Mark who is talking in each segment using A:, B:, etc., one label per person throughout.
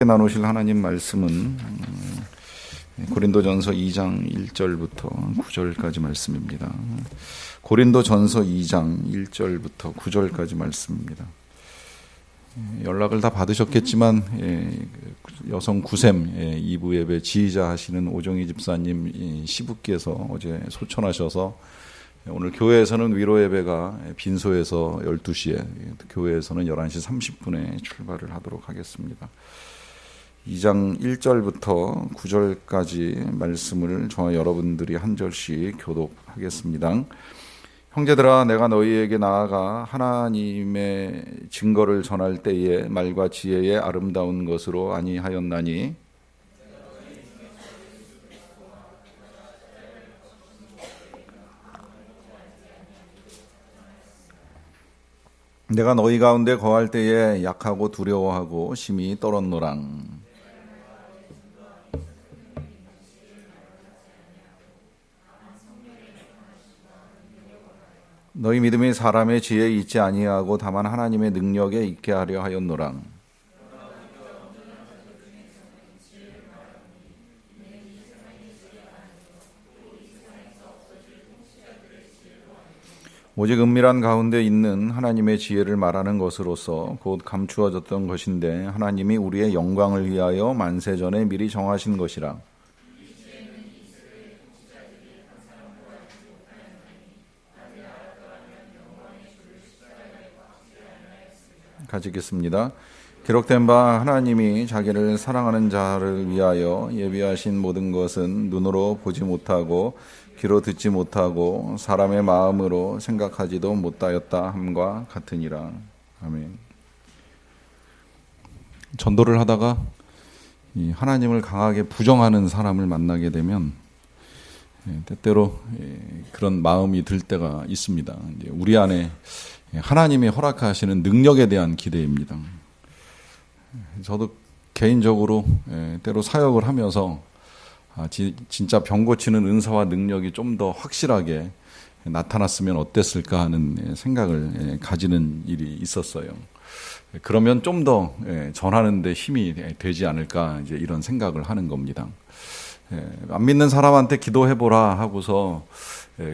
A: 나누실 하나님 말씀은 고린도전서 2장 1절부터 9절까지 말씀입니다. 고린도전서 2장 1절부터 9절까지 말씀입니다. 연락을 다 받으셨겠지만 여성 구셈 2부 예배 지휘자 하시는 오정희 집사님 시부께서 어제 소천하셔서 오늘 교회에서는 위로 예배가 빈소에서 12시에, 교회에서는 11시 30분에 출발을 하도록 하겠습니다. 2장 1절부터 9절까지 말씀을 저와 여러분들이 한 절씩 교독하겠습니다. 형제들아, 내가 너희에게 나아가 하나님의 증거를 전할 때에 말과 지혜의 아름다운 것으로 아니하였나니 내가 너희 가운데 거할 때에 약하고 두려워하고 심히 떨었노랑. 너희 믿음이 사람의 지혜에 있지 아니하고 다만 하나님의 능력에 있게 하려 하였노랑. 오직 은밀한 가운데 있는 하나님의 지혜를 말하는 것으로서 곧 감추어졌던 것인데 하나님이 우리의 영광을 위하여 만세전에 미리 정하신 것이라. 가지겠습니다. 기록된 바 하나님이 자기를 사랑하는 자를 위하여 예비하신 모든 것은 눈으로 보지 못하고 귀로 듣지 못하고 사람의 마음으로 생각하지도 못하였다 함과 같으니라. 아멘. 전도를 하다가 하나님을 강하게 부정하는 사람을 만나게 되면 때때로 그런 마음이 들 때가 있습니다. 우리 안에 하나님이 허락하시는 능력에 대한 기대입니다. 저도 개인적으로 때로 사역을 하면서 진짜 병 고치는 은사와 능력이 좀 더 확실하게 나타났으면 어땠을까 하는 생각을 가지는 일이 있었어요. 그러면 좀 더 전하는 데 힘이 되지 않을까 이제 이런 생각을 하는 겁니다. 안 믿는 사람한테 기도해보라 하고서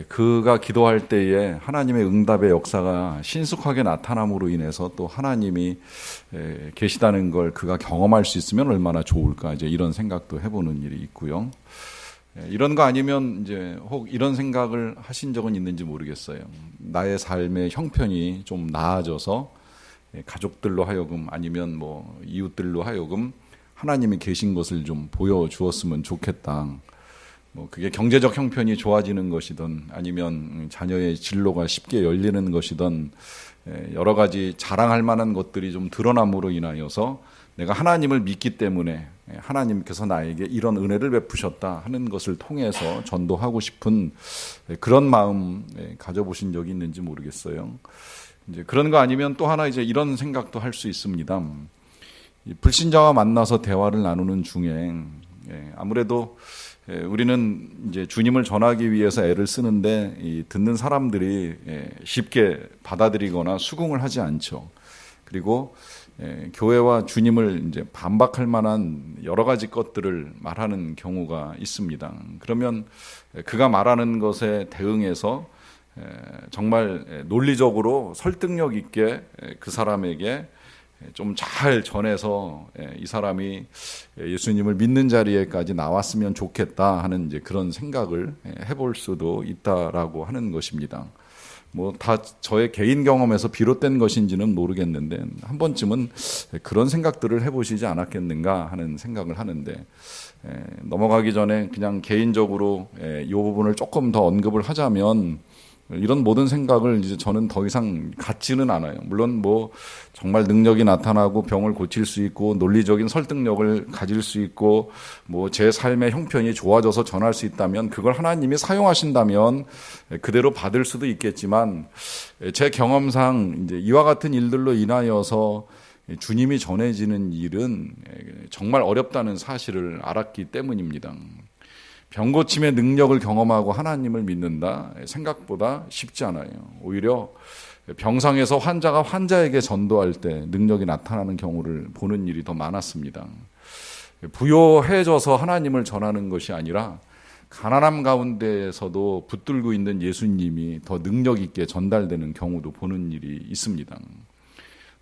A: 그가 기도할 때에 하나님의 응답의 역사가 신속하게 나타남으로 인해서 또 하나님이 계시다는 걸 그가 경험할 수 있으면 얼마나 좋을까 이제 이런 생각도 해보는 일이 있고요. 이런 거 아니면 이제 혹 이런 생각을 하신 적은 있는지 모르겠어요. 나의 삶의 형편이 좀 나아져서 가족들로 하여금 아니면 뭐 이웃들로 하여금 하나님이 계신 것을 좀 보여주었으면 좋겠다. 뭐 그게 경제적 형편이 좋아지는 것이든 아니면 자녀의 진로가 쉽게 열리는 것이든 여러 가지 자랑할 만한 것들이 좀 드러남으로 인하여서 내가 하나님을 믿기 때문에 하나님께서 나에게 이런 은혜를 베푸셨다 하는 것을 통해서 전도하고 싶은 그런 마음 가져보신 적이 있는지 모르겠어요. 이제 그런 거 아니면 또 하나 이제 이런 생각도 할 수 있습니다. 불신자와 만나서 대화를 나누는 중에 아무래도 우리는 이제 주님을 전하기 위해서 애를 쓰는데 이 듣는 사람들이 쉽게 받아들이거나 수긍을 하지 않죠. 그리고 교회와 주님을 이제 반박할 만한 여러 가지 것들을 말하는 경우가 있습니다. 그러면 그가 말하는 것에 대응해서 정말 논리적으로 설득력 있게 그 사람에게 좀 잘 전해서 이 사람이 예수님을 믿는 자리에까지 나왔으면 좋겠다 하는 이제 그런 생각을 해볼 수도 있다라고 하는 것입니다. 뭐 다 저의 개인 경험에서 비롯된 것인지는 모르겠는데 한 번쯤은 그런 생각들을 해보시지 않았겠는가 하는 생각을 하는데 넘어가기 전에 그냥 개인적으로 이 부분을 조금 더 언급을 하자면 이런 모든 생각을 이제 저는 더 이상 갖지는 않아요. 물론 뭐 정말 능력이 나타나고 병을 고칠 수 있고 논리적인 설득력을 가질 수 있고 뭐 제 삶의 형편이 좋아져서 전할 수 있다면 그걸 하나님이 사용하신다면 그대로 받을 수도 있겠지만 제 경험상 이제 이와 같은 일들로 인하여서 주님이 전해지는 일은 정말 어렵다는 사실을 알았기 때문입니다. 병고침의 능력을 경험하고 하나님을 믿는다. 생각보다 쉽지 않아요. 오히려 병상에서 환자가 환자에게 전도할 때 능력이 나타나는 경우를 보는 일이 더 많았습니다. 부요해져서 하나님을 전하는 것이 아니라 가난함 가운데에서도 붙들고 있는 예수님이 더 능력 있게 전달되는 경우도 보는 일이 있습니다.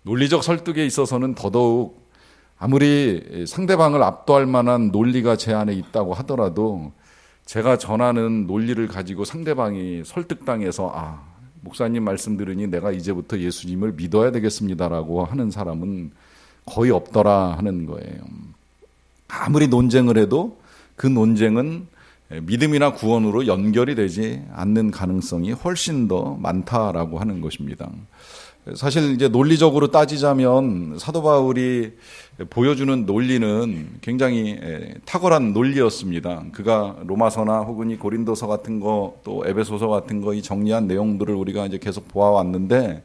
A: 논리적 설득에 있어서는 더더욱 아무리 상대방을 압도할 만한 논리가 제 안에 있다고 하더라도 제가 전하는 논리를 가지고 상대방이 설득당해서 목사님 말씀 들으니 내가 이제부터 예수님을 믿어야 되겠습니다라고 하는 사람은 거의 없더라 하는 거예요. 아무리 논쟁을 해도 그 논쟁은 믿음이나 구원으로 연결이 되지 않는 가능성이 훨씬 더 많다라고 하는 것입니다. 사실 이제 논리적으로 따지자면 사도 바울이 보여주는 논리는 굉장히 탁월한 논리였습니다. 그가 로마서나 혹은 이 고린도서 같은 거 또 에베소서 같은 거 이 정리한 내용들을 우리가 이제 계속 보아왔는데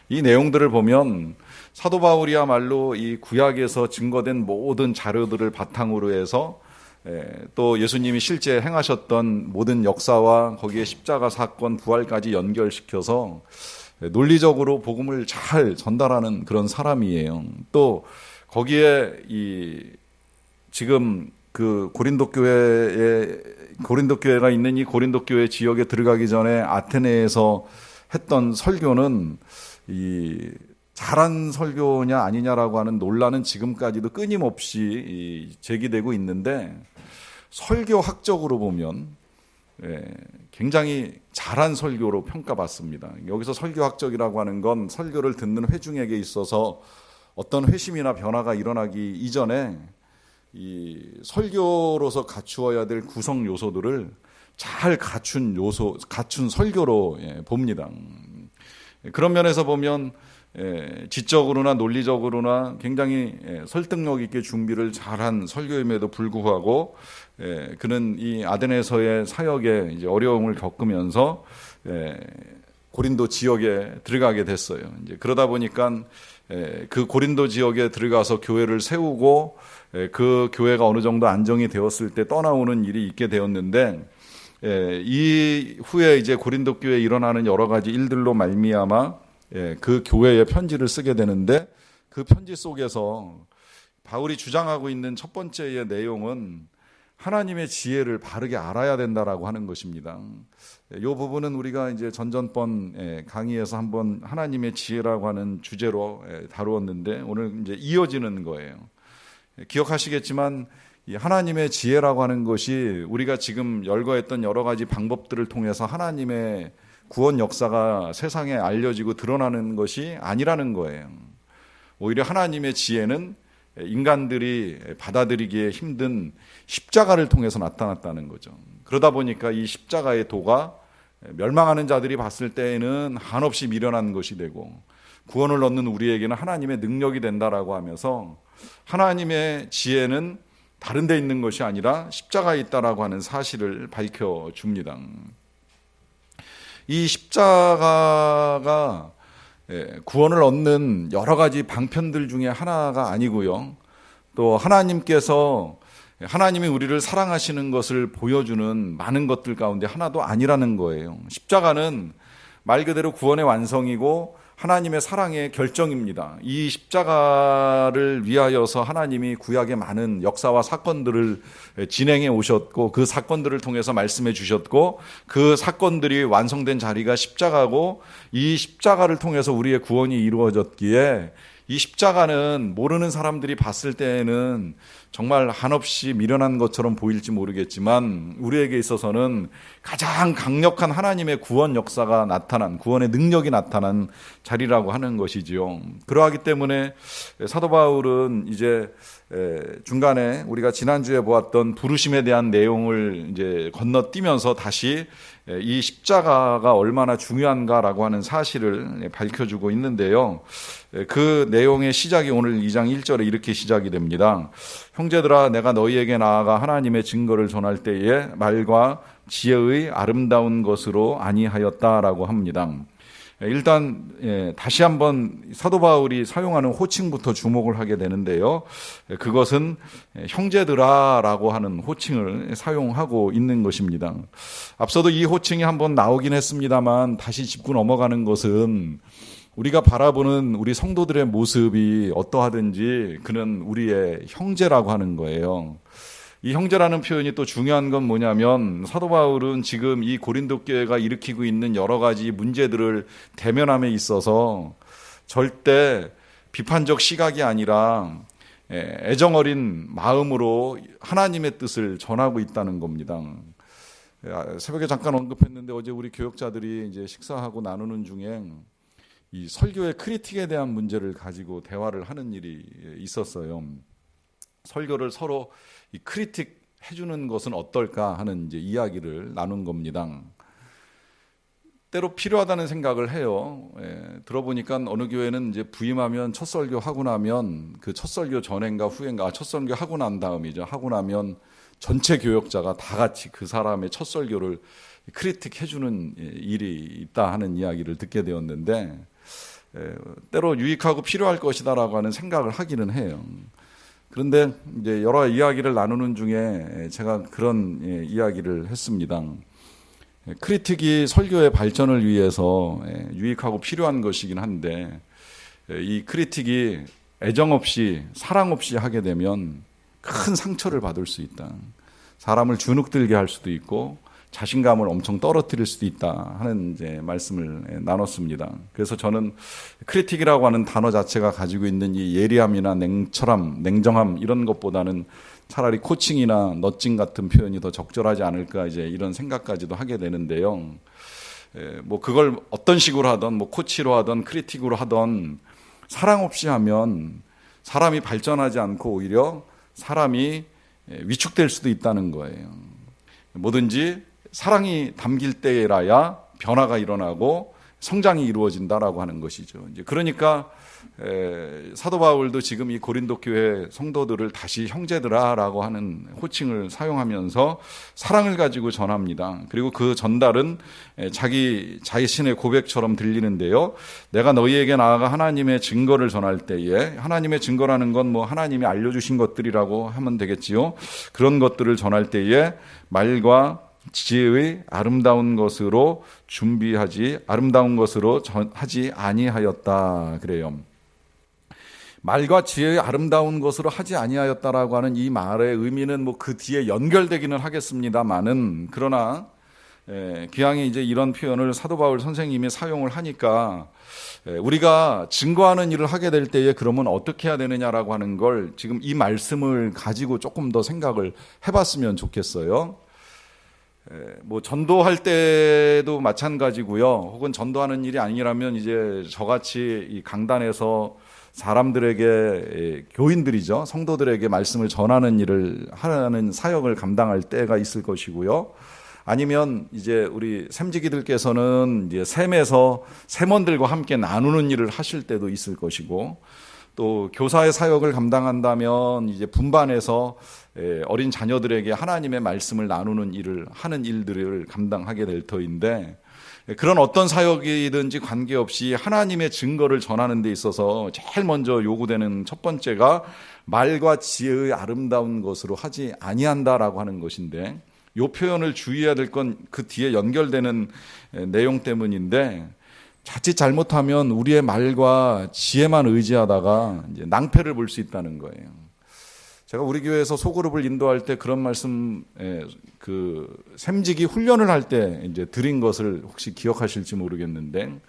A: 이 내용들을 보면 사도 바울이야말로 이 구약에서 증거된 모든 자료들을 바탕으로 해서 또 예수님이 실제 행하셨던 모든 역사와 거기에 십자가 사건 부활까지 연결시켜서 논리적으로 복음을 잘 전달하는 그런 사람이에요. 또 거기에 지금 그 고린도 교회가 있는 이 고린도 교회 지역에 들어가기 전에 아테네에서 했던 설교는 잘한 설교냐 아니냐라고 하는 논란은 지금까지도 끊임없이 제기되고 있는데 설교학적으로 보면 굉장히 잘한 설교로 평가받습니다. 여기서 설교학적이라고 하는 건 설교를 듣는 회중에게 있어서 어떤 회심이나 변화가 일어나기 이전에 이 설교로서 갖추어야 될 구성 요소들을 잘 갖춘 설교로 봅니다. 그런 면에서 보면 지적으로나 논리적으로나 굉장히 설득력 있게 준비를 잘한 설교임에도 불구하고 그는 이 아데네서의 사역에 이제 어려움을 겪으면서 고린도 지역에 들어가게 됐어요. 이제 그러다 보니까 그 고린도 지역에 들어가서 교회를 세우고 그 교회가 어느 정도 안정이 되었을 때 떠나오는 일이 있게 되었는데 이 후에 이제 고린도 교회에 일어나는 여러 가지 일들로 말미암아 그 교회에 편지를 쓰게 되는데 그 편지 속에서 바울이 주장하고 있는 첫 번째의 내용은 하나님의 지혜를 바르게 알아야 된다라고 하는 것입니다. 이 부분은 우리가 이제 전전번 강의에서 한번 하나님의 지혜라고 하는 주제로 다루었는데 오늘 이제 이어지는 거예요. 기억하시겠지만 이 하나님의 지혜라고 하는 것이 우리가 지금 열거했던 여러 가지 방법들을 통해서 하나님의 구원 역사가 세상에 알려지고 드러나는 것이 아니라는 거예요. 오히려 하나님의 지혜는 인간들이 받아들이기에 힘든 십자가를 통해서 나타났다는 거죠. 그러다 보니까 이 십자가의 도가 멸망하는 자들이 봤을 때에는 한없이 미련한 것이 되고 구원을 얻는 우리에게는 하나님의 능력이 된다라고 하면서 하나님의 지혜는 다른 데 있는 것이 아니라 십자가에 있다라고 하는 사실을 밝혀줍니다. 이 십자가가 구원을 얻는 여러 가지 방편들 중에 하나가 아니고요. 또 하나님이 우리를 사랑하시는 것을 보여주는 많은 것들 가운데 하나도 아니라는 거예요. 십자가는 말 그대로 구원의 완성이고 하나님의 사랑의 결정입니다. 이 십자가를 위하여서 하나님이 구약의 많은 역사와 사건들을 진행해 오셨고 그 사건들을 통해서 말씀해 주셨고 그 사건들이 완성된 자리가 십자가고 이 십자가를 통해서 우리의 구원이 이루어졌기에 이 십자가는 모르는 사람들이 봤을 때에는 정말 한없이 미련한 것처럼 보일지 모르겠지만 우리에게 있어서는 가장 강력한 하나님의 구원 역사가 나타난 구원의 능력이 나타난 자리라고 하는 것이지요. 그러하기 때문에 사도 바울은 이제 중간에 우리가 지난주에 보았던 부르심에 대한 내용을 이제 건너뛰면서 다시 이 십자가가 얼마나 중요한가라고 하는 사실을 밝혀주고 있는데요. 그 내용의 시작이 오늘 2장 1절에 이렇게 시작이 됩니다. 형제들아 내가 너희에게 나아가 하나님의 증거를 전할 때에 말과 지혜의 아름다운 것으로 아니하였다라고 합니다. 일단 다시 한번 사도 바울이 사용하는 호칭부터 주목을 하게 되는데요. 그것은 형제들아라고 하는 호칭을 사용하고 있는 것입니다. 앞서도 이 호칭이 한번 나오긴 했습니다만 다시 짚고 넘어가는 것은 우리가 바라보는 우리 성도들의 모습이 어떠하든지 그는 우리의 형제라고 하는 거예요. 이 형제라는 표현이 또 중요한 건 뭐냐면 사도 바울은 지금 이 고린도 교회가 일으키고 있는 여러 가지 문제들을 대면함에 있어서 절대 비판적 시각이 아니라 애정어린 마음으로 하나님의 뜻을 전하고 있다는 겁니다. 새벽에 잠깐 언급했는데 어제 우리 교역자들이 이제 식사하고 나누는 중에 이 설교의 크리틱에 대한 문제를 가지고 대화를 하는 일이 있었어요. 설교를 서로 이 크리틱 해주는 것은 어떨까 하는 이제 이야기를 나눈 겁니다. 때로 필요하다는 생각을 해요. 들어보니까 어느 교회는 이제 부임하면 첫 설교 하고 나면 그 첫 설교 전인가 후인가 첫 설교 하고 난 다음이죠. 하고 나면 전체 교역자가 다 같이 그 사람의 첫 설교를 크리틱 해주는 일이 있다 하는 이야기를 듣게 되었는데 때로 유익하고 필요할 것이다라고 하는 생각을 하기는 해요. 그런데 이제 여러 이야기를 나누는 중에 제가 그런 이야기를 했습니다. 크리틱이 설교의 발전을 위해서 유익하고 필요한 것이긴 한데 이 크리틱이 애정 없이 사랑 없이 하게 되면 큰 상처를 받을 수 있다. 사람을 주눅들게 할 수도 있고 자신감을 엄청 떨어뜨릴 수도 있다 하는 이제 말씀을 나눴습니다. 그래서 저는 크리틱이라고 하는 단어 자체가 가지고 있는 이 예리함이나 냉철함, 냉정함 이런 것보다는 차라리 코칭이나 너칭 같은 표현이 더 적절하지 않을까 이제 이런 생각까지도 하게 되는데요. 뭐 그걸 어떤 식으로 하든 뭐 코치로 하든 크리틱으로 하든 사랑 없이 하면 사람이 발전하지 않고 오히려 사람이 위축될 수도 있다는 거예요. 뭐든지 사랑이 담길 때라야 변화가 일어나고 성장이 이루어진다라고 하는 것이죠. 이제 그러니까 사도 바울도 지금 이 고린도 교회 성도들을 다시 형제들아라고 하는 호칭을 사용하면서 사랑을 가지고 전합니다. 그리고 그 전달은 자기 자신의 고백처럼 들리는데요. 내가 너희에게 나아가 하나님의 증거를 전할 때에 하나님의 증거라는 건 뭐 하나님이 알려주신 것들이라고 하면 되겠지요. 그런 것들을 전할 때에 말과 지혜의 아름다운 것으로 아름다운 것으로 하지 아니하였다 그래요. 말과 지혜의 아름다운 것으로 하지 아니하였다라고 하는 이 말의 의미는 뭐 그 뒤에 연결되기는 하겠습니다만은 그러나 기왕에 이제 이런 표현을 사도 바울 선생님이 사용을 하니까 우리가 증거하는 일을 하게 될 때에 그러면 어떻게 해야 되느냐라고 하는 걸 지금 이 말씀을 가지고 조금 더 생각을 해봤으면 좋겠어요. 뭐 전도할 때도 마찬가지고요. 혹은 전도하는 일이 아니라면 이제 저같이 이 강단에서 사람들에게 교인들이죠. 성도들에게 말씀을 전하는 일을 하는 사역을 감당할 때가 있을 것이고요. 아니면 이제 우리 샘지기들께서는 이제 샘에서 샘원들과 함께 나누는 일을 하실 때도 있을 것이고 또 교사의 사역을 감당한다면 이제 분반해서 어린 자녀들에게 하나님의 말씀을 나누는 일을 하는 일들을 감당하게 될 터인데 그런 어떤 사역이든지 관계없이 하나님의 증거를 전하는 데 있어서 제일 먼저 요구되는 첫 번째가 말과 지혜의 아름다운 것으로 하지 아니한다라고 하는 것인데 이 표현을 주의해야 될 건 그 뒤에 연결되는 내용 때문인데 자칫 잘못하면 우리의 말과 지혜만 의지하다가 이제 낭패를 볼 수 있다는 거예요. 제가 우리 교회에서 소그룹을 인도할 때 그런 말씀, 그 샘지기 훈련을 할 때 이제 드린 것을 혹시 기억하실지 모르겠는데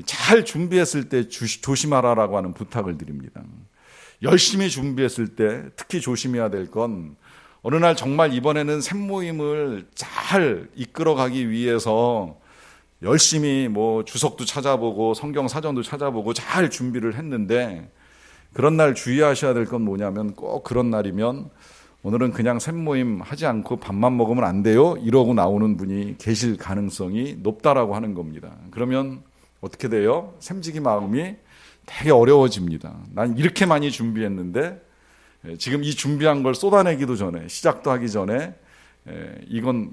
A: 잘 준비했을 때 조심하라라고 하는 부탁을 드립니다. 열심히 준비했을 때 특히 조심해야 될 건 어느 날 정말 이번에는 샘 모임을 잘 이끌어가기 위해서 열심히 뭐 주석도 찾아보고 성경 사전도 찾아보고 잘 준비를 했는데 그런 날 주의하셔야 될 건 뭐냐면 꼭 그런 날이면 오늘은 그냥 샘모임 하지 않고 밥만 먹으면 안 돼요 이러고 나오는 분이 계실 가능성이 높다라고 하는 겁니다. 그러면 어떻게 돼요? 샘지기 마음이 되게 어려워집니다. 난 이렇게 많이 준비했는데 지금 이 준비한 걸 쏟아내기도 전에 시작도 하기 전에 이건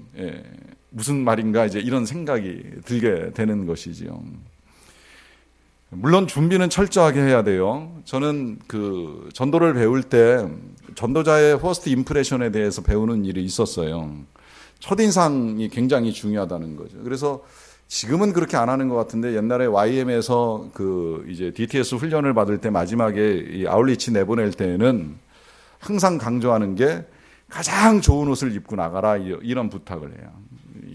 A: 무슨 말인가 이제 이런 생각이 들게 되는 것이지요. 물론 준비는 철저하게 해야 돼요. 저는 그 전도를 배울 때 전도자의 퍼스트 임프레션에 대해서 배우는 일이 있었어요. 첫인상이 굉장히 중요하다는 거죠. 그래서 지금은 그렇게 안 하는 것 같은데 옛날에 YM에서 그 이제 DTS 훈련을 받을 때 마지막에 이 아울리치 내보낼 때에는 항상 강조하는 게 가장 좋은 옷을 입고 나가라 이런 부탁을 해요.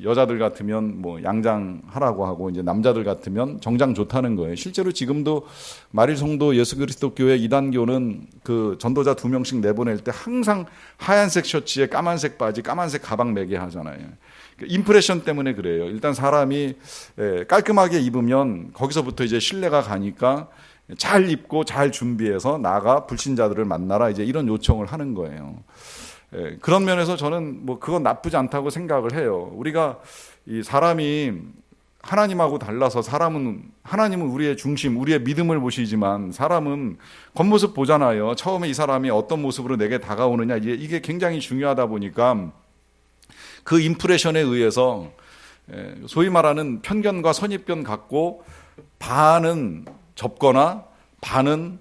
A: 여자들 같으면 뭐 양장하라고 하고 이제 남자들 같으면 정장 좋다는 거예요. 실제로 지금도 마릴송도 예수그리스도 교회 2단교는 그 전도자 2명씩 내보낼 때 항상 하얀색 셔츠에 까만색 바지, 까만색 가방 매게 하잖아요. 임프레션 때문에 그래요. 일단 사람이 깔끔하게 입으면 거기서부터 이제 신뢰가 가니까 잘 입고 잘 준비해서 나가 불신자들을 만나라 이제 이런 요청을 하는 거예요. 그런 면에서 저는 뭐 그건 나쁘지 않다고 생각을 해요. 우리가 이 사람이 하나님하고 달라서 하나님은 우리의 중심, 우리의 믿음을 보시지만 사람은 겉모습 보잖아요. 처음에 이 사람이 어떤 모습으로 내게 다가오느냐 이게 굉장히 중요하다 보니까 그 임프레션에 의해서 소위 말하는 편견과 선입견 갖고 반은 접거나 반은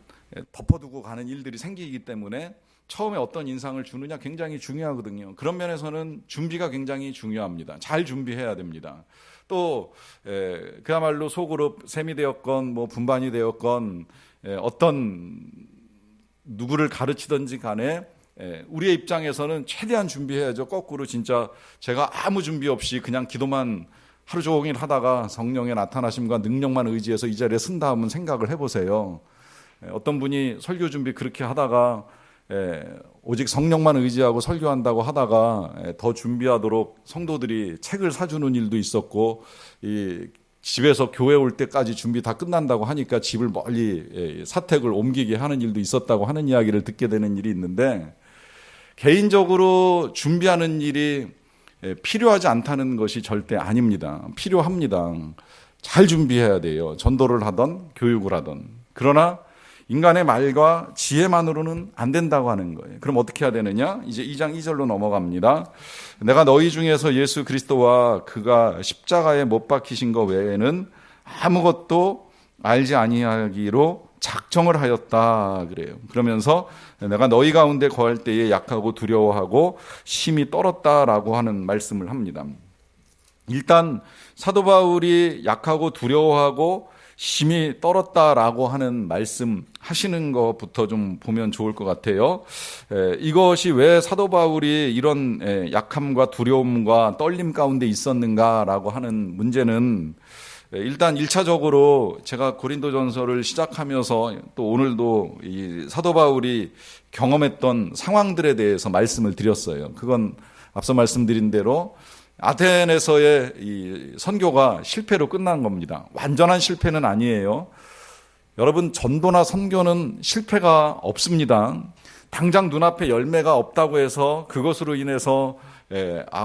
A: 덮어두고 가는 일들이 생기기 때문에 처음에 어떤 인상을 주느냐 굉장히 중요하거든요. 그런 면에서는 준비가 굉장히 중요합니다. 잘 준비해야 됩니다. 또 그야말로 소그룹 셈이 되었건 뭐 분반이 되었건 어떤 누구를 가르치든지 간에 우리의 입장에서는 최대한 준비해야죠. 거꾸로 진짜 제가 아무 준비 없이 그냥 기도만 하루 종일 하다가 성령의 나타나심과 능력만 의지해서 이 자리에 쓴다 하면 생각을 해보세요. 어떤 분이 설교 준비 그렇게 하다가 오직 성령만 의지하고 설교한다고 하다가 더 준비하도록 성도들이 책을 사주는 일도 있었고 이 집에서 교회 올 때까지 준비 다 끝난다고 하니까 집을 멀리 사택을 옮기게 하는 일도 있었다고 하는 이야기를 듣게 되는 일이 있는데 개인적으로 준비하는 일이 필요하지 않다는 것이 절대 아닙니다. 필요합니다. 잘 준비해야 돼요. 전도를 하던 교육을 하던. 그러나 인간의 말과 지혜만으로는 안 된다고 하는 거예요. 그럼 어떻게 해야 되느냐? 이제 2장 2절로 넘어갑니다. 내가 너희 중에서 예수 그리스도와 그가 십자가에 못 박히신 것 외에는 아무것도 알지 아니하기로 작정을 하였다 그래요. 그러면서 내가 너희 가운데 거할 때에 약하고 두려워하고 심히 떨었다라고 하는 말씀을 합니다. 일단 사도 바울이 약하고 두려워하고 심히 떨었다라고 하는 말씀 하시는 것부터 좀 보면 좋을 것 같아요. 이것이 왜 사도 바울이 이런 약함과 두려움과 떨림 가운데 있었는가라고 하는 문제는 일단 1차적으로 제가 고린도전서를 시작하면서 또 오늘도 이 사도 바울이 경험했던 상황들에 대해서 말씀을 드렸어요. 그건 앞서 말씀드린 대로 아테네에서의 이 선교가 실패로 끝난 겁니다. 완전한 실패는 아니에요. 여러분, 전도나 선교는 실패가 없습니다. 당장 눈앞에 열매가 없다고 해서 그것으로 인해서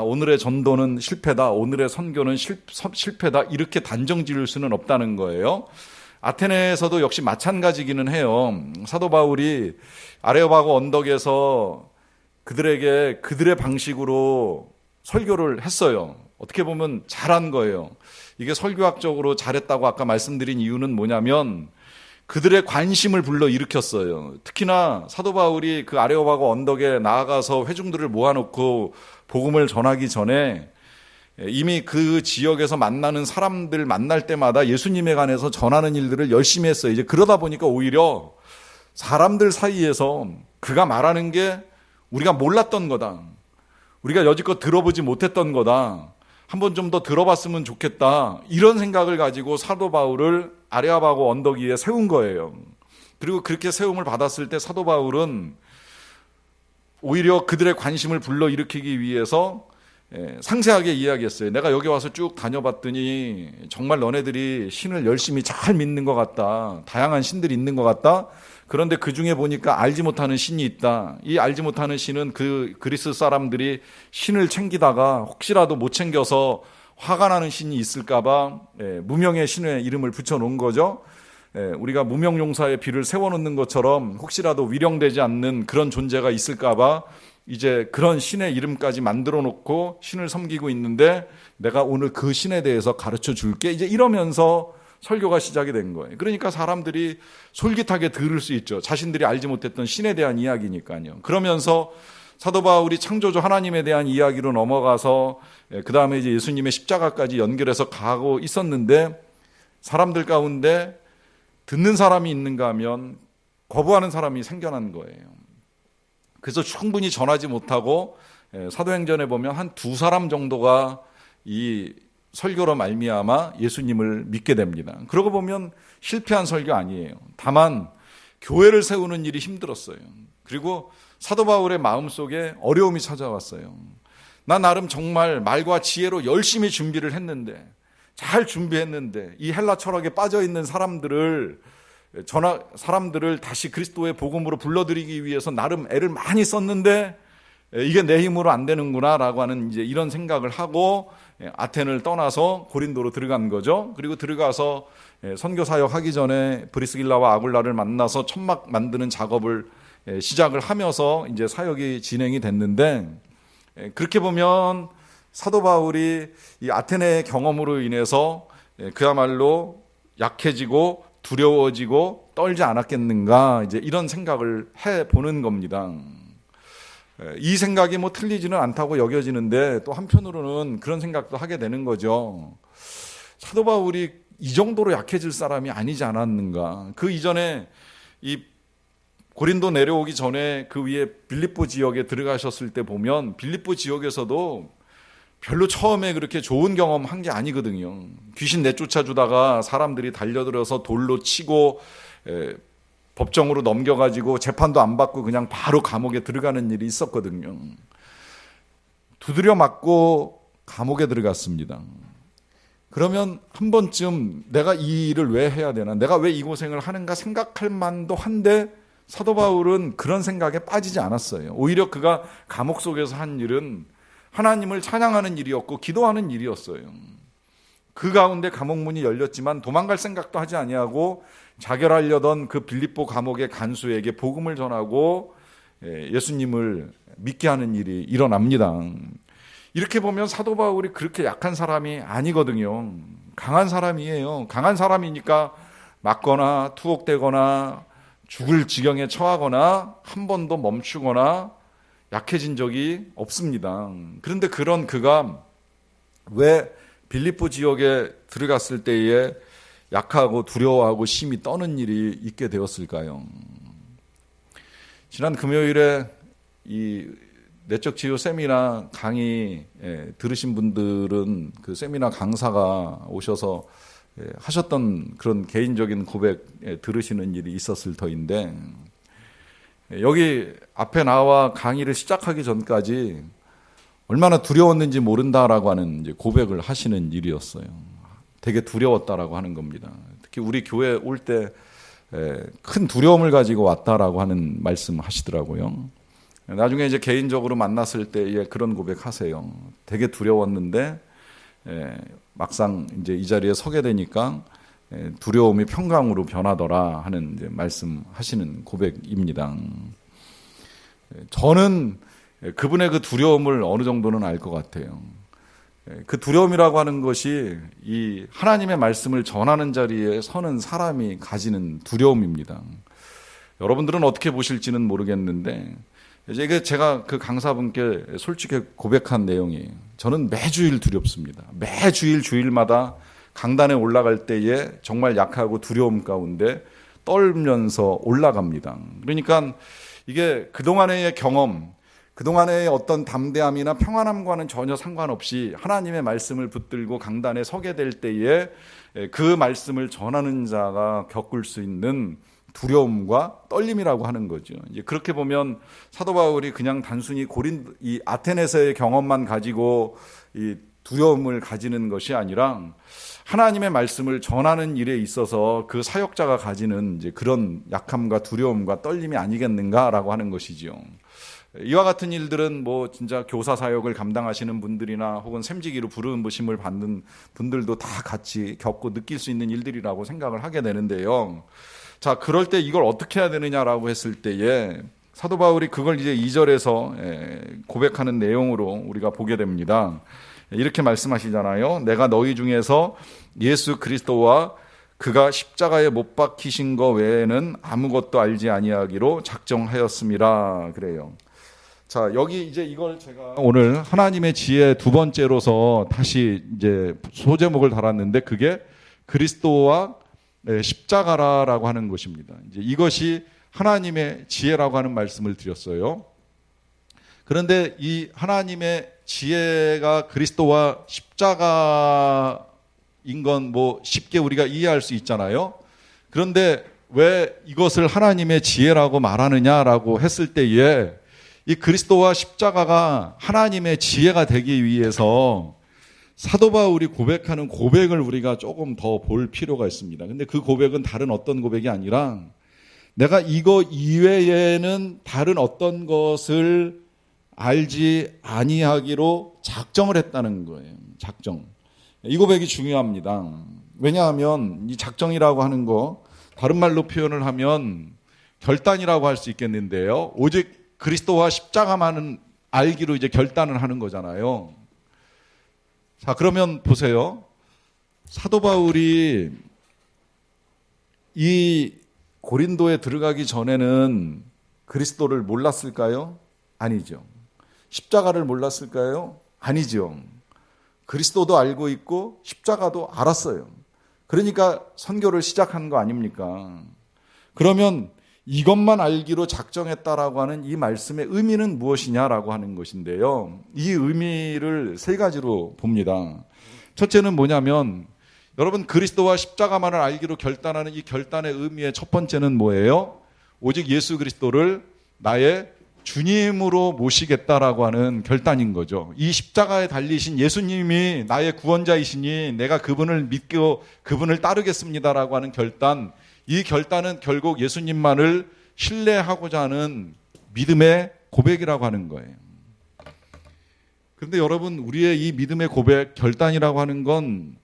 A: 오늘의 전도는 실패다, 오늘의 선교는 실패다 이렇게 단정 지을 수는 없다는 거예요. 아테네에서도 역시 마찬가지기는 해요. 사도 바울이 아레오바고 언덕에서 그들에게 그들의 방식으로 설교를 했어요. 어떻게 보면 잘한 거예요. 이게 설교학적으로 잘했다고 아까 말씀드린 이유는 뭐냐면 그들의 관심을 불러일으켰어요. 특히나 사도 바울이 그 아레오바고 언덕에 나아가서 회중들을 모아놓고 복음을 전하기 전에 이미 그 지역에서 만나는 사람들 만날 때마다 예수님에 관해서 전하는 일들을 열심히 했어요. 이제 그러다 보니까 오히려 사람들 사이에서 그가 말하는 게 우리가 몰랐던 거다. 우리가 여지껏 들어보지 못했던 거다. 한번 좀 더 들어봤으면 좋겠다. 이런 생각을 가지고 사도 바울을 아레오바고 언덕 위에 세운 거예요. 그리고 그렇게 세움을 받았을 때 사도 바울은 오히려 그들의 관심을 불러일으키기 위해서 상세하게 이야기했어요. 내가 여기 와서 쭉 다녀봤더니 정말 너네들이 신을 열심히 잘 믿는 것 같다. 다양한 신들이 있는 것 같다. 그런데 그 중에 보니까 알지 못하는 신이 있다. 이 알지 못하는 신은 그 그리스 사람들이 신을 챙기다가 혹시라도 못 챙겨서 화가 나는 신이 있을까봐 무명의 신의 이름을 붙여놓은 거죠. 우리가 무명용사의 비를 세워놓는 것처럼 혹시라도 위령되지 않는 그런 존재가 있을까봐 이제 그런 신의 이름까지 만들어 놓고 신을 섬기고 있는데 내가 오늘 그 신에 대해서 가르쳐 줄게. 이제 이러면서 설교가 시작이 된 거예요. 그러니까 사람들이 솔깃하게 들을 수 있죠. 자신들이 알지 못했던 신에 대한 이야기니까요. 그러면서 사도 바울이 창조주 하나님에 대한 이야기로 넘어가서 그 다음에 이제 예수님의 십자가까지 연결해서 가고 있었는데 사람들 가운데 듣는 사람이 있는가 하면 거부하는 사람이 생겨난 거예요. 그래서 충분히 전하지 못하고 사도행전에 보면 한 2사람 정도가 이 설교로 말미암아 예수님을 믿게 됩니다. 그러고 보면 실패한 설교 아니에요. 다만 교회를 세우는 일이 힘들었어요. 그리고 사도 바울의 마음속에 어려움이 찾아왔어요. 나 나름 정말 말과 지혜로 열심히 준비를 했는데, 잘 준비했는데 이 헬라 철학에 빠져있는 사람들을 다시 그리스도의 복음으로 불러들이기 위해서 나름 애를 많이 썼는데 이게 내 힘으로 안 되는구나 라고 하는 이제 이런 생각을 하고 아텐을 떠나서 고린도로 들어간 거죠. 그리고 들어가서 선교 사역 하기 전에 브리스길라와 아굴라를 만나서 천막 만드는 작업을 시작을 하면서 이제 사역이 진행이 됐는데, 그렇게 보면 사도 바울이 이 아테네의 경험으로 인해서 그야말로 약해지고 두려워지고 떨지 않았겠는가, 이제 이런 생각을 해 보는 겁니다. 이 생각이 뭐 틀리지는 않다고 여겨지는데 또 한편으로는 그런 생각도 하게 되는 거죠. 사도 바울이 이 정도로 약해질 사람이 아니지 않았는가. 그 이전에 이 고린도 내려오기 전에 그 위에 빌립보 지역에 들어가셨을 때 보면 빌립보 지역에서도 별로 처음에 그렇게 좋은 경험 한 게 아니거든요. 귀신 내쫓아 주다가 사람들이 달려들어서 돌로 치고 법정으로 넘겨가지고 재판도 안 받고 그냥 바로 감옥에 들어가는 일이 있었거든요. 두드려 맞고 감옥에 들어갔습니다. 그러면 한 번쯤 내가 이 일을 왜 해야 되나, 내가 왜 이 고생을 하는가 생각할 만도 한데 사도 바울은 그런 생각에 빠지지 않았어요. 오히려 그가 감옥 속에서 한 일은 하나님을 찬양하는 일이었고 기도하는 일이었어요. 그 가운데 감옥 문이 열렸지만 도망갈 생각도 하지 아니하고 자결하려던 그 빌립보 감옥의 간수에게 복음을 전하고 예수님을 믿게 하는 일이 일어납니다. 이렇게 보면 사도 바울이 그렇게 약한 사람이 아니거든요. 강한 사람이에요. 강한 사람이니까 맞거나 투옥되거나 죽을 지경에 처하거나 한 번도 멈추거나 약해진 적이 없습니다. 그런데 그런 그가 왜 빌립보 지역에 들어갔을 때에 약하고 두려워하고 심히 떠는 일이 있게 되었을까요? 지난 금요일에 이 내적 치유 세미나 강의 들으신 분들은 그 세미나 강사가 오셔서 하셨던 그런 개인적인 고백 들으시는 일이 있었을 터인데, 여기 앞에 나와 강의를 시작하기 전까지 얼마나 두려웠는지 모른다라고 하는 이제 고백을 하시는 일이었어요. 되게 두려웠다라고 하는 겁니다. 특히 우리 교회 올 때 큰 두려움을 가지고 왔다라고 하는 말씀 하시더라고요. 나중에 이제 개인적으로 만났을 때에 그런 고백하세요. 되게 두려웠는데 막상 이제 이 자리에 서게 되니까 두려움이 평강으로 변하더라 하는 이제 말씀하시는 고백입니다. 저는 그분의 그 두려움을 어느 정도는 알 것 같아요. 그 두려움이라고 하는 것이 이 하나님의 말씀을 전하는 자리에 서는 사람이 가지는 두려움입니다. 여러분들은 어떻게 보실지는 모르겠는데, 이제 제가 그 강사분께 솔직히 고백한 내용이에요. 저는 매주일 두렵습니다. 매주일 주일마다 강단에 올라갈 때에 정말 약하고 두려움 가운데 떨면서 올라갑니다. 그러니까 이게 그동안의 경험, 그동안의 어떤 담대함이나 평안함과는 전혀 상관없이 하나님의 말씀을 붙들고 강단에 서게 될 때에 그 말씀을 전하는 자가 겪을 수 있는 두려움과 떨림이라고 하는 거죠. 이제 그렇게 보면 사도 바울이 그냥 단순히 이 아테네에서의 경험만 가지고 이 두려움을 가지는 것이 아니라 하나님의 말씀을 전하는 일에 있어서 그 사역자가 가지는 이제 그런 약함과 두려움과 떨림이 아니겠는가라고 하는 것이죠. 이와 같은 일들은 뭐 진짜 교사 사역을 감당하시는 분들이나 혹은 샘지기로 부르심을 받는 분들도 다 같이 겪고 느낄 수 있는 일들이라고 생각을 하게 되는데요. 자, 그럴 때 이걸 어떻게 해야 되느냐라고 했을 때에 사도 바울이 그걸 이제 2절에서 고백하는 내용으로 우리가 보게 됩니다. 이렇게 말씀하시잖아요. 내가 너희 중에서 예수 그리스도와 그가 십자가에 못 박히신 거 외에는 아무것도 알지 아니하기로 작정하였음이라 그래요. 자, 여기 이제 이걸 제가 오늘 하나님의 지혜 두 번째로서 다시 이제 소제목을 달았는데 그게 그리스도와 십자가라고 하는 것입니다. 이제 이것이 하나님의 지혜라고 하는 말씀을 드렸어요. 그런데 이 하나님의 지혜가 그리스도와 십자가인 건 뭐 쉽게 우리가 이해할 수 있잖아요. 그런데 왜 이것을 하나님의 지혜라고 말하느냐라고 했을 때에 이 그리스도와 십자가가 하나님의 지혜가 되기 위해서 사도 바울이 고백하는 고백을 우리가 조금 더 볼 필요가 있습니다. 근데 그 고백은 다른 어떤 고백이 아니라 내가 이거 이외에는 다른 어떤 것을 알지 아니하기로 작정을 했다는 거예요. 작정. 이 고백이 중요합니다. 왜냐하면 이 작정이라고 하는 거 다른 말로 표현을 하면 결단이라고 할 수 있겠는데요. 오직 그리스도와 십자가만은 알기로 이제 결단을 하는 거잖아요. 자, 그러면 보세요. 사도 바울이 이 고린도에 들어가기 전에는 그리스도를 몰랐을까요? 아니죠. 십자가를 몰랐을까요? 아니죠. 그리스도도 알고 있고 십자가도 알았어요. 그러니까 선교를 시작한 거 아닙니까? 그러면 이것만 알기로 작정했다라고 하는 이 말씀의 의미는 무엇이냐라고 하는 것인데요. 이 의미를 세 가지로 봅니다. 첫째는 뭐냐면 여러분 그리스도와 십자가만을 알기로 결단하는 이 결단의 의미의 첫 번째는 뭐예요? 오직 예수 그리스도를 나의 주님으로 모시겠다라고 하는 결단인 거죠. 이 십자가에 달리신 예수님이 나의 구원자이시니 내가 그분을 믿고 그분을 따르겠습니다라고 하는 결단, 이 결단은 결국 예수님만을 신뢰하고자 하는 믿음의 고백이라고 하는 거예요. 그런데 여러분 우리의 이 믿음의 고백, 결단이라고 하는 건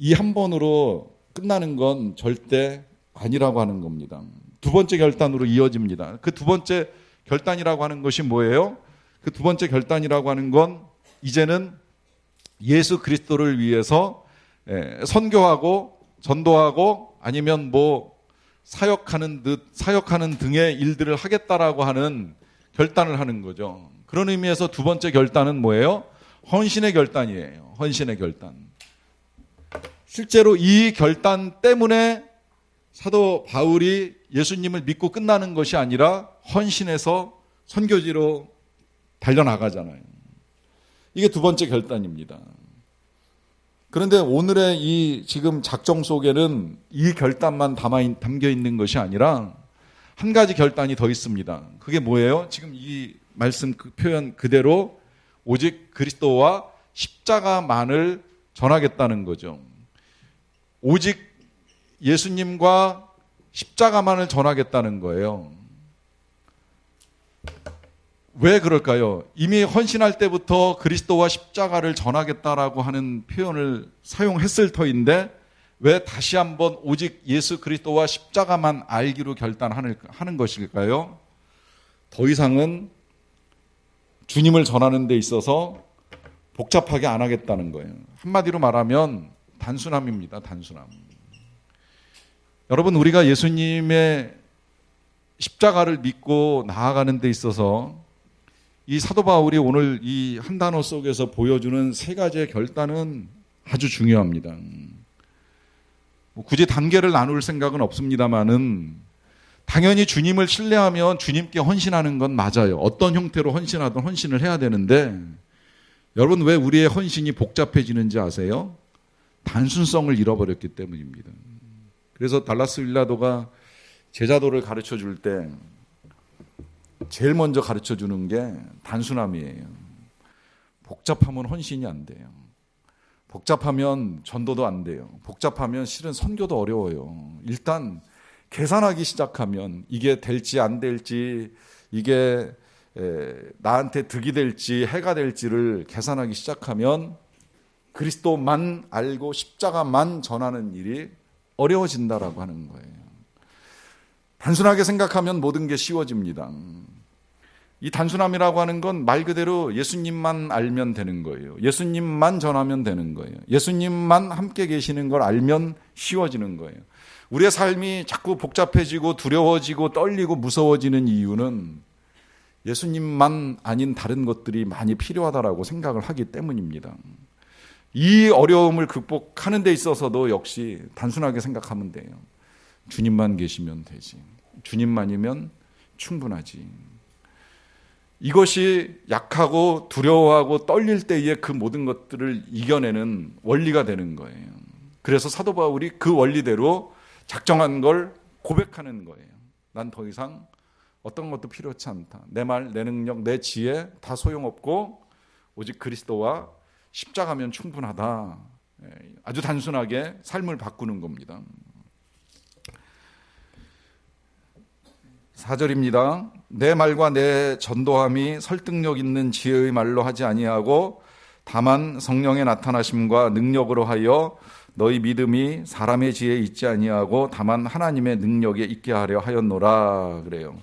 A: 이 한 번으로 끝나는 건 절대 아니라고 하는 겁니다. 두 번째 결단으로 이어집니다. 그 두 번째 결단이라고 하는 것이 뭐예요? 그 두 번째 결단이라고 하는 건 이제는 예수 그리스도를 위해서 선교하고 전도하고 아니면 뭐 사역하는 등의 일들을 하겠다라고 하는 결단을 하는 거죠. 그런 의미에서 두 번째 결단은 뭐예요? 헌신의 결단이에요. 헌신의 결단. 실제로 이 결단 때문에 사도 바울이 예수님을 믿고 끝나는 것이 아니라 헌신해서 선교지로 달려나가잖아요. 이게 두 번째 결단입니다. 그런데 오늘의 이 지금 작정 속에는 이 결단만 담겨 있는 것이 아니라 한 가지 결단이 더 있습니다. 그게 뭐예요? 지금 이 말씀 그 표현 그대로 오직 그리스도와 십자가만을 전하겠다는 거죠. 오직 예수님과 십자가만을 전하겠다는 거예요. 왜 그럴까요? 이미 헌신할 때부터 그리스도와 십자가를 전하겠다라고 하는 표현을 사용했을 터인데 왜 다시 한번 오직 예수 그리스도와 십자가만 알기로 결단하는 것일까요? 더 이상은 주님을 전하는 데 있어서 복잡하게 안 하겠다는 거예요. 한마디로 말하면 단순함입니다. 단순함. 여러분 우리가 예수님의 십자가를 믿고 나아가는 데 있어서 이 사도 바울이 오늘 이 한 단어 속에서 보여주는 세 가지의 결단은 아주 중요합니다. 굳이 단계를 나눌 생각은 없습니다만은 당연히 주님을 신뢰하면 주님께 헌신하는 건 맞아요. 어떤 형태로 헌신하든 헌신을 해야 되는데 여러분 왜 우리의 헌신이 복잡해지는지 아세요? 단순성을 잃어버렸기 때문입니다. 그래서 달라스 윌라도가 제자도를 가르쳐 줄 때 제일 먼저 가르쳐 주는 게 단순함이에요. 복잡하면 헌신이 안 돼요. 복잡하면 전도도 안 돼요. 복잡하면 실은 선교도 어려워요. 일단 계산하기 시작하면 이게 될지 안 될지 이게 나한테 득이 될지 해가 될지를 계산하기 시작하면 그리스도만 알고 십자가만 전하는 일이 어려워진다라고 하는 거예요. 단순하게 생각하면 모든 게 쉬워집니다. 이 단순함이라고 하는 건 말 그대로 예수님만 알면 되는 거예요. 예수님만 전하면 되는 거예요. 예수님만 함께 계시는 걸 알면 쉬워지는 거예요. 우리의 삶이 자꾸 복잡해지고 두려워지고 떨리고 무서워지는 이유는 예수님만 아닌 다른 것들이 많이 필요하다라고 생각을 하기 때문입니다. 이 어려움을 극복하는 데 있어서도 역시 단순하게 생각하면 돼요. 주님만 계시면 되지. 주님만이면 충분하지. 이것이 약하고 두려워하고 떨릴 때에 그 모든 것들을 이겨내는 원리가 되는 거예요. 그래서 사도 바울이 그 원리대로 작정한 걸 고백하는 거예요. 난 더 이상 어떤 것도 필요치 않다. 내 말, 내 능력, 내 지혜 다 소용없고 오직 그리스도와 십자가면 충분하다. 아주 단순하게 삶을 바꾸는 겁니다. 4절입니다. 내 말과 내 전도함이 설득력 있는 지혜의 말로 하지 아니하고 다만 성령의 나타나심과 능력으로 하여 너희 믿음이 사람의 지혜에 있지 아니하고 다만 하나님의 능력에 있게 하려 하였노라 그래요.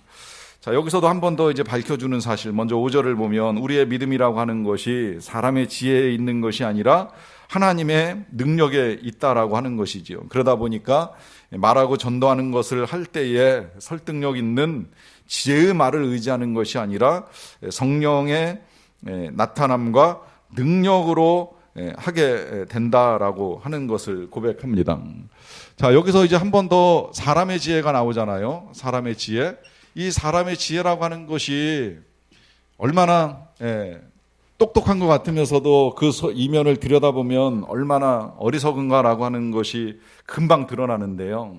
A: 자, 여기서도 한 번 더 이제 밝혀주는 사실, 먼저 5절을 보면 우리의 믿음이라고 하는 것이 사람의 지혜에 있는 것이 아니라 하나님의 능력에 있다라고 하는 것이지요. 그러다 보니까 말하고 전도하는 것을 할 때에 설득력 있는 지혜의 말을 의지하는 것이 아니라 성령의 나타남과 능력으로 하게 된다라고 하는 것을 고백합니다. 자, 여기서 이제 한 번 더 사람의 지혜가 나오잖아요. 사람의 지혜. 이 사람의 지혜라고 하는 것이 얼마나 똑똑한 것 같으면서도 그 이면을 들여다보면 얼마나 어리석은가라고 하는 것이 금방 드러나는데요.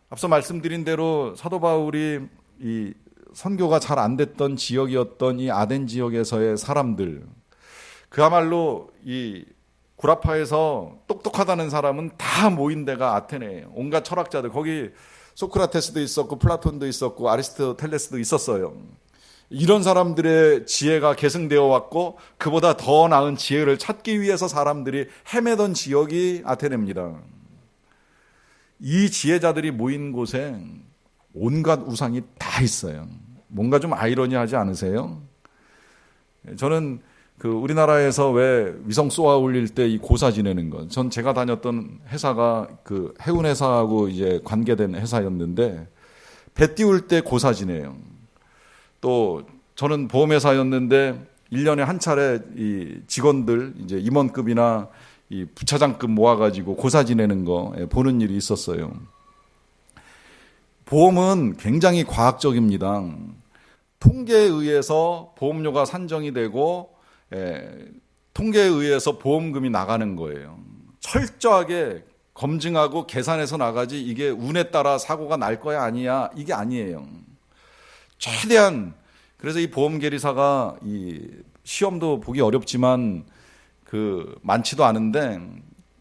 A: 앞서 말씀드린 대로 사도 바울이 이 선교가 잘 안 됐던 지역이었던 이 아덴 지역에서의 사람들, 그야말로 이 구라파에서 똑똑하다는 사람은 다 모인 데가 아테네예요. 온갖 철학자들, 거기 소크라테스도 있었고 플라톤도 있었고 아리스토텔레스도 있었어요. 이런 사람들의 지혜가 계승되어 왔고 그보다 더 나은 지혜를 찾기 위해서 사람들이 헤매던 지역이 아테네입니다. 이 지혜자들이 모인 곳에 온갖 우상이 다 있어요. 뭔가 좀 아이러니하지 않으세요? 저는 우리나라에서 왜 위성 쏘아 올릴 때 이 고사 지내는 것, 전 제가 다녔던 회사가 그 해운 회사하고 이제 관계된 회사였는데 배 띄울 때 고사 지내요. 또 저는 보험회사였는데 1년에 한 차례 이 직원들 이제 임원급이나 이 부차장급 모아가지고 고사 지내는 거 보는 일이 있었어요. 보험은 굉장히 과학적입니다. 통계에 의해서 보험료가 산정이 되고 통계에 의해서 보험금이 나가는 거예요. 철저하게 검증하고 계산해서 나가지 이게 운에 따라 사고가 날 거야 아니야 이게 아니에요. 최대한 그래서 이 보험계리사가 이 시험도 보기 어렵지만 많지도 않은데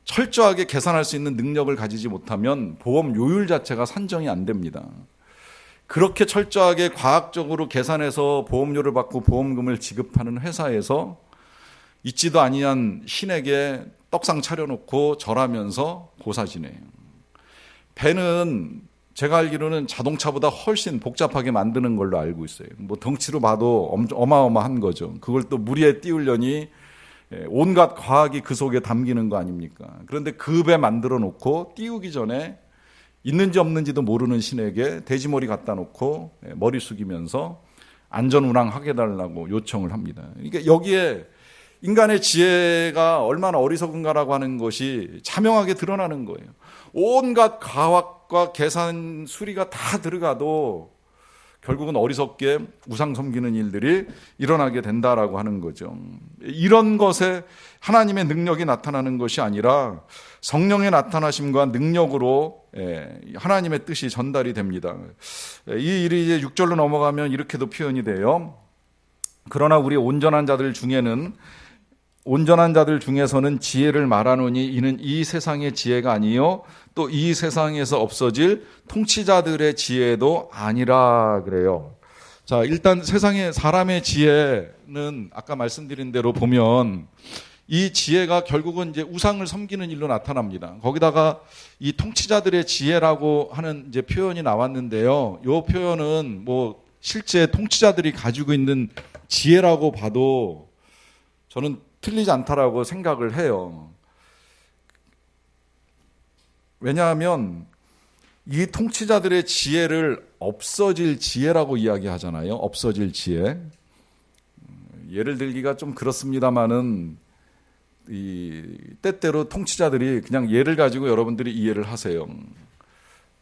A: 철저하게 계산할 수 있는 능력을 가지지 못하면 보험 요율 자체가 산정이 안 됩니다. 그렇게 철저하게 과학적으로 계산해서 보험료를 받고 보험금을 지급하는 회사에서 있지도 아니한 신에게 떡상 차려놓고 절하면서 고사 지내요. 배는 제가 알기로는 자동차보다 훨씬 복잡하게 만드는 걸로 알고 있어요. 뭐 덩치로 봐도 어마어마한 거죠. 그걸 또 무리에 띄우려니 온갖 과학이 그 속에 담기는 거 아닙니까? 그런데 그 배 만들어 놓고 띄우기 전에 있는지 없는지도 모르는 신에게 돼지머리 갖다 놓고 머리 숙이면서 안전운항하게 해달라고 요청을 합니다. 그러니까 여기에 인간의 지혜가 얼마나 어리석은가라고 하는 것이 자명하게 드러나는 거예요. 온갖 과학과 계산 수리가 다 들어가도 결국은 어리석게 우상 섬기는 일들이 일어나게 된다라고 하는 거죠. 이런 것에 하나님의 능력이 나타나는 것이 아니라 성령의 나타나심과 능력으로 하나님의 뜻이 전달이 됩니다. 이 일이 이제 6절로 넘어가면 이렇게도 표현이 돼요. 그러나 우리 온전한 자들 중에서는 지혜를 말하노니 이는 이 세상의 지혜가 아니요 또 이 세상에서 없어질 통치자들의 지혜도 아니라 그래요. 자, 일단 세상의 사람의 지혜는 아까 말씀드린 대로 보면 이 지혜가 결국은 이제 우상을 섬기는 일로 나타납니다. 거기다가 이 통치자들의 지혜라고 하는 이제 표현이 나왔는데요. 이 표현은 뭐 실제 통치자들이 가지고 있는 지혜라고 봐도 저는 틀리지 않다라고 생각을 해요. 왜냐하면 이 통치자들의 지혜를 없어질 지혜라고 이야기하잖아요. 없어질 지혜. 예를 들기가 좀 그렇습니다만은 때때로 통치자들이 그냥 예를 가지고 여러분들이 이해를 하세요.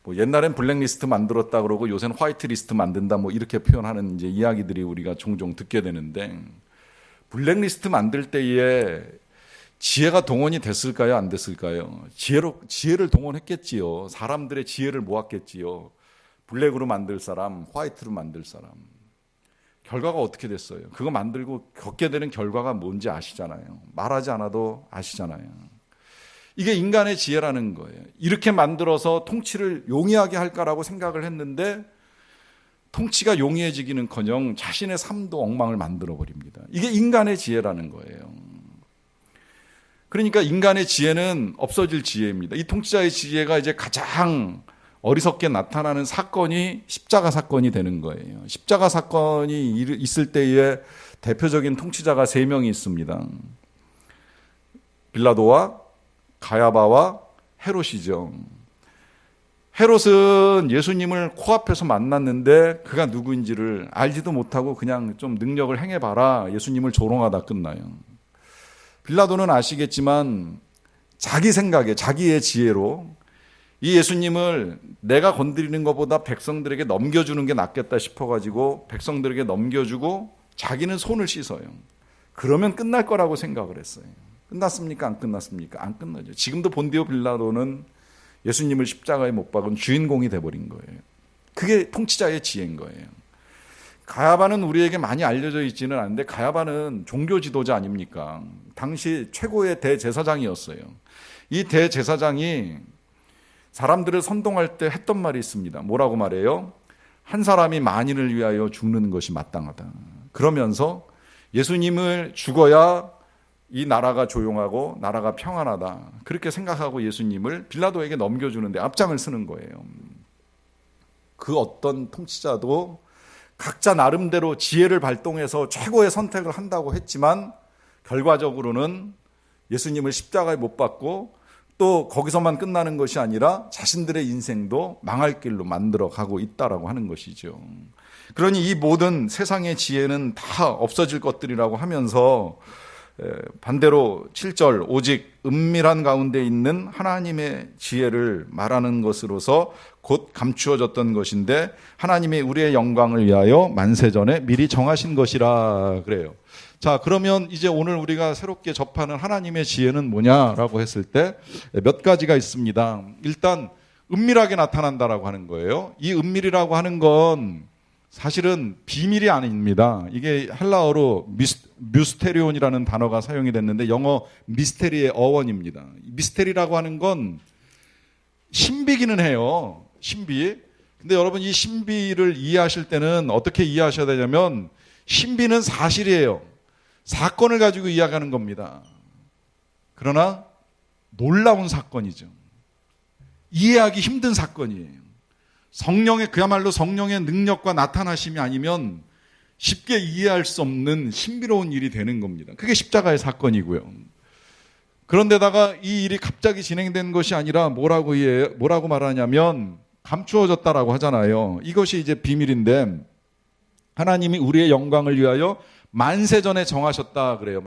A: 뭐 옛날엔 블랙리스트 만들었다 그러고 요새는 화이트리스트 만든다 뭐 이렇게 표현하는 이제 이야기들이 우리가 종종 듣게 되는데, 블랙리스트 만들 때에 지혜가 동원이 됐을까요? 안 됐을까요? 지혜를 동원했겠지요. 사람들의 지혜를 모았겠지요. 블랙으로 만들 사람, 화이트로 만들 사람. 결과가 어떻게 됐어요? 그거 만들고 겪게 되는 결과가 뭔지 아시잖아요. 말하지 않아도 아시잖아요. 이게 인간의 지혜라는 거예요. 이렇게 만들어서 통치를 용이하게 할까라고 생각을 했는데 통치가 용이해지기는커녕 자신의 삶도 엉망을 만들어버립니다. 이게 인간의 지혜라는 거예요. 그러니까 인간의 지혜는 없어질 지혜입니다. 이 통치자의 지혜가 이제 가장 어리석게 나타나는 사건이 십자가 사건이 되는 거예요. 십자가 사건이 있을 때에 대표적인 통치자가 3명이 있습니다. 빌라도와 가야바와 헤롯이죠. 헤롯은 예수님을 코앞에서 만났는데 그가 누구인지를 알지도 못하고 그냥 좀 능력을 행해봐라, 예수님을 조롱하다 끝나요. 빌라도는 아시겠지만 자기 생각에 자기의 지혜로 이 예수님을 내가 건드리는 것보다 백성들에게 넘겨주는 게 낫겠다 싶어가지고 백성들에게 넘겨주고 자기는 손을 씻어요. 그러면 끝날 거라고 생각을 했어요. 끝났습니까? 안 끝났습니까? 안 끝나죠. 지금도 본디오 빌라도는 예수님을 십자가에 못 박은 주인공이 돼버린 거예요. 그게 통치자의 지혜인 거예요. 가야바는 우리에게 많이 알려져 있지는 않은데 가야바는 종교 지도자 아닙니까? 당시 최고의 대제사장이었어요. 이 대제사장이 사람들을 선동할 때 했던 말이 있습니다. 뭐라고 말해요? 한 사람이 만인을 위하여 죽는 것이 마땅하다. 그러면서 예수님을 죽어야 이 나라가 조용하고 나라가 평안하다. 그렇게 생각하고 예수님을 빌라도에게 넘겨주는데 앞장을 서는 거예요. 그 어떤 통치자도 각자 나름대로 지혜를 발동해서 최고의 선택을 한다고 했지만 결과적으로는 예수님을 십자가에 못 박고 또 거기서만 끝나는 것이 아니라 자신들의 인생도 망할 길로 만들어 가고 있다라고 하는 것이죠. 그러니 이 모든 세상의 지혜는 다 없어질 것들이라고 하면서 반대로 7절 오직 은밀한 가운데 있는 하나님의 지혜를 말하는 것으로서 곧 감추어졌던 것인데 하나님이 우리의 영광을 위하여 만세전에 미리 정하신 것이라 그래요. 자, 그러면 이제 오늘 우리가 새롭게 접하는 하나님의 지혜는 뭐냐라고 했을 때 몇 가지가 있습니다. 일단 은밀하게 나타난다라고 하는 거예요. 이 은밀이라고 하는 건 사실은 비밀이 아닙니다. 이게 헬라어로 뮤스테리온이라는 단어가 사용이 됐는데 영어 미스테리의 어원입니다. 미스테리라고 하는 건 신비기는 해요. 신비. 근데 여러분 이 신비를 이해하실 때는 어떻게 이해하셔야 되냐면 신비는 사실이에요. 사건을 가지고 이야기하는 겁니다. 그러나 놀라운 사건이죠. 이해하기 힘든 사건이에요. 그야말로 성령의 능력과 나타나심이 아니면 쉽게 이해할 수 없는 신비로운 일이 되는 겁니다. 그게 십자가의 사건이고요. 그런데다가 이 일이 갑자기 진행된 것이 아니라 뭐라고 말하냐면 감추어졌다라고 하잖아요. 이것이 이제 비밀인데 하나님이 우리의 영광을 위하여 만세전에 정하셨다 그래요.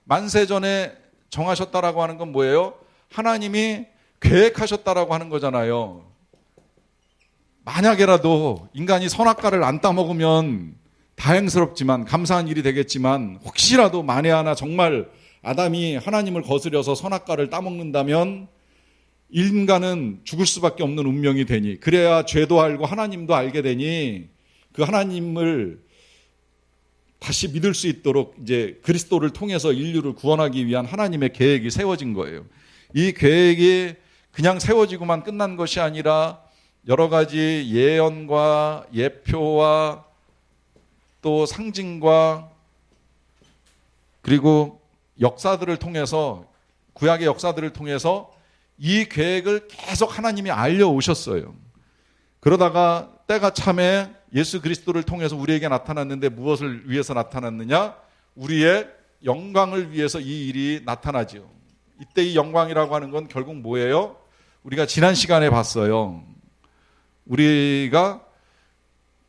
A: 만세전에 정하셨다라고 하는 건 뭐예요? 하나님이 계획하셨다라고 하는 거잖아요. 만약에라도 인간이 선악과를 안 따먹으면 다행스럽지만 감사한 일이 되겠지만 혹시라도 만에 하나 정말 아담이 하나님을 거스려서 선악과를 따먹는다면 인간은 죽을 수밖에 없는 운명이 되니 그래야 죄도 알고 하나님도 알게 되니 그 하나님을 다시 믿을 수 있도록 이제 그리스도를 통해서 인류를 구원하기 위한 하나님의 계획이 세워진 거예요. 이 계획이 그냥 세워지고만 끝난 것이 아니라 여러 가지 예언과 예표와 또 상징과 그리고 역사들을 통해서 구약의 역사들을 통해서 이 계획을 계속 하나님이 알려오셨어요. 그러다가 때가 참에 예수 그리스도를 통해서 우리에게 나타났는데 무엇을 위해서 나타났느냐? 우리의 영광을 위해서 이 일이 나타나지요. 이때 이 영광이라고 하는 건 결국 뭐예요? 우리가 지난 시간에 봤어요. 우리가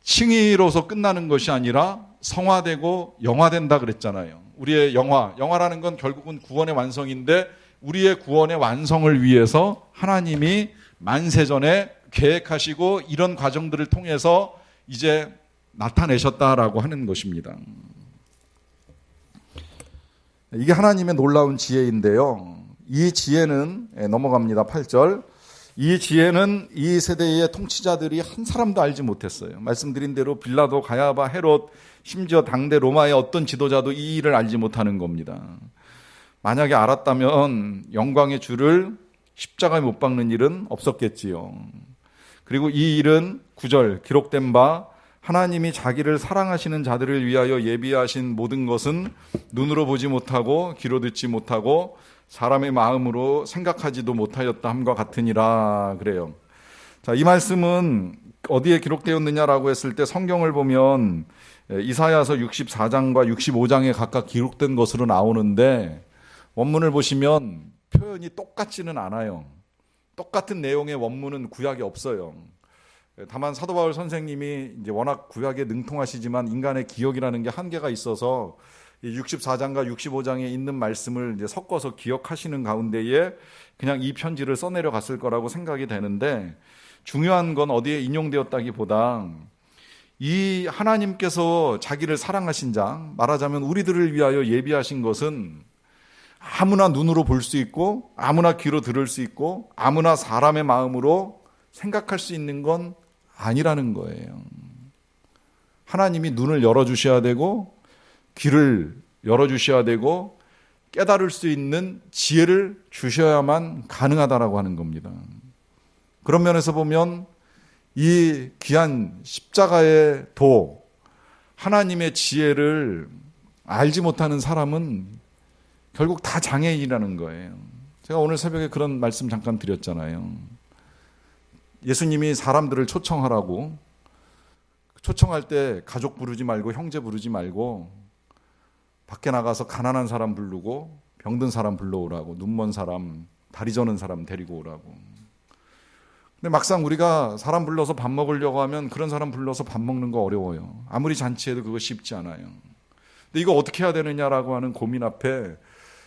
A: 칭의로서 끝나는 것이 아니라 성화되고 영화된다 그랬잖아요. 우리의 영화라는 건 결국은 구원의 완성인데 우리의 구원의 완성을 위해서 하나님이 만세전에 계획하시고 이런 과정들을 통해서 이제 나타내셨다라고 하는 것입니다. 이게 하나님의 놀라운 지혜인데요. 이 지혜는 넘어갑니다. 8절. 이 지혜는 이 세대의 통치자들이 한 사람도 알지 못했어요. 말씀드린 대로 빌라도, 가야바, 헤롯, 심지어 당대 로마의 어떤 지도자도 이 일을 알지 못하는 겁니다. 만약에 알았다면 영광의 주를 십자가에 못 박는 일은 없었겠지요. 그리고 이 일은 9절 기록된 바 하나님이 자기를 사랑하시는 자들을 위하여 예비하신 모든 것은 눈으로 보지 못하고 귀로 듣지 못하고 사람의 마음으로 생각하지도 못하였다 함과 같으니라 그래요. 자, 이 말씀은 어디에 기록되었느냐라고 했을 때 성경을 보면 이사야서 64장과 65장에 각각 기록된 것으로 나오는데 원문을 보시면 표현이 똑같지는 않아요. 똑같은 내용의 원문은 구약에 없어요. 다만 사도 바울 선생님이 이제 워낙 구약에 능통하시지만 인간의 기억이라는 게 한계가 있어서 64장과 65장에 있는 말씀을 이제 섞어서 기억하시는 가운데에 그냥 이 편지를 써내려 갔을 거라고 생각이 되는데 중요한 건 어디에 인용되었다기보다 이 하나님께서 자기를 사랑하신 자, 말하자면 우리들을 위하여 예비하신 것은 아무나 눈으로 볼 수 있고 아무나 귀로 들을 수 있고 아무나 사람의 마음으로 생각할 수 있는 건 아니라는 거예요. 하나님이 눈을 열어주셔야 되고 귀를 열어주셔야 되고 깨달을 수 있는 지혜를 주셔야만 가능하다라고 하는 겁니다. 그런 면에서 보면 이 귀한 십자가의 도, 하나님의 지혜를 알지 못하는 사람은 결국 다 장애인이라는 거예요. 제가 오늘 새벽에 그런 말씀 잠깐 드렸잖아요. 예수님이 사람들을 초청하라고, 초청할 때 가족 부르지 말고 형제 부르지 말고 밖에 나가서 가난한 사람 부르고 병든 사람 불러오라고, 눈먼 사람, 다리 저는 사람 데리고 오라고. 근데 막상 우리가 사람 불러서 밥 먹으려고 하면 그런 사람 불러서 밥 먹는 거 어려워요. 아무리 잔치해도 그거 쉽지 않아요. 근데 이거 어떻게 해야 되느냐라고 하는 고민 앞에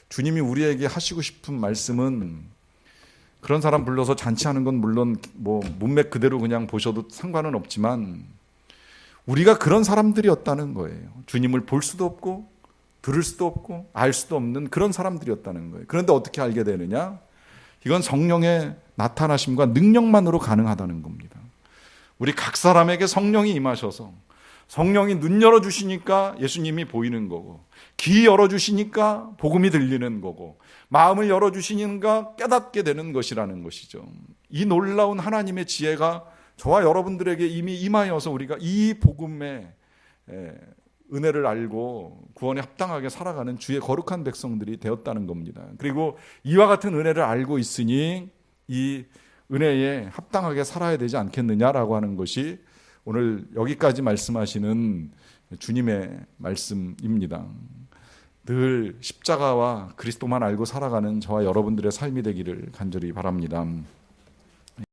A: 주님이 우리에게 하시고 싶은 말씀은 그런 사람 불러서 잔치하는 건 물론 뭐 문맥 그대로 그냥 보셔도 상관은 없지만 우리가 그런 사람들이었다는 거예요. 주님을 볼 수도 없고 들을 수도 없고 알 수도 없는 그런 사람들이었다는 거예요. 그런데 어떻게 알게 되느냐? 이건 성령의 나타나심과 능력만으로 가능하다는 겁니다. 우리 각 사람에게 성령이 임하셔서 성령이 눈 열어주시니까 예수님이 보이는 거고 귀 열어주시니까 복음이 들리는 거고 마음을 열어주시니까 깨닫게 되는 것이라는 것이죠. 이 놀라운 하나님의 지혜가 저와 여러분들에게 이미 임하여서 우리가 이 복음의 은혜를 알고 구원에 합당하게 살아가는 주의 거룩한 백성들이 되었다는 겁니다. 그리고 이와 같은 은혜를 알고 있으니 이 은혜에 합당하게 살아야 되지 않겠느냐라고 하는 것이 오늘 여기까지 말씀하시는 주님의 말씀입니다. 늘 십자가와 그리스도만 알고 살아가는 저와 여러분들의 삶이 되기를 간절히 바랍니다.